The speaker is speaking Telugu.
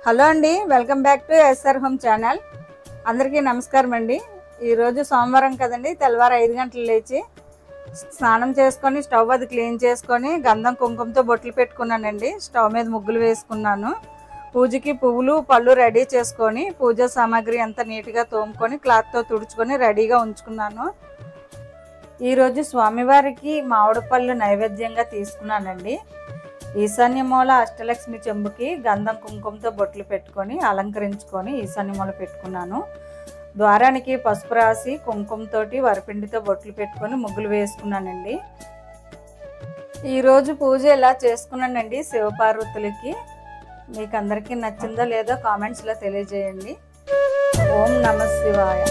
హలో అండి, welcome back to SR home channel. అందరికీ నమస్కారం అండి. ఈరోజు సోమవారం కదండి, తెల్లవారు 5 గంటలు లేచి స్నానం చేసుకొని స్టవ్ అది క్లీన్ చేసుకొని గంధం కుంకుమతో బొట్లు పెట్టుకున్నానండి. స్టవ్ మీద ముగ్గులు వేసుకున్నాను. పూజకి పువ్వులు పళ్ళు రెడీ చేసుకొని పూజా సామాగ్రి అంతా నీట్గా తోముకొని క్లాత్తో తుడుచుకొని రెడీగా ఉంచుకున్నాను. ఈరోజు స్వామివారికి మామిడి పళ్ళు నైవేద్యంగా తీసుకున్నానండి. ఈశాన్య మూల అష్టలక్ష్మి చెంబుకి గంధం కుంకుమతో బొట్లు పెట్టుకొని అలంకరించుకొని ఈశాన్య మూల పెట్టుకున్నాను. ద్వారానికి పసుపు రాసి కుంకుమతోటి వరపిండితో బొట్లు పెట్టుకొని ముగ్గులు వేసుకున్నానండి. ఈరోజు పూజ ఎలా చేసుకున్నానండి శివపార్వతులకి. మీకు అందరికీ నచ్చిందో లేదో కామెంట్స్లో తెలియజేయండి. ఓం నమః శివాయ.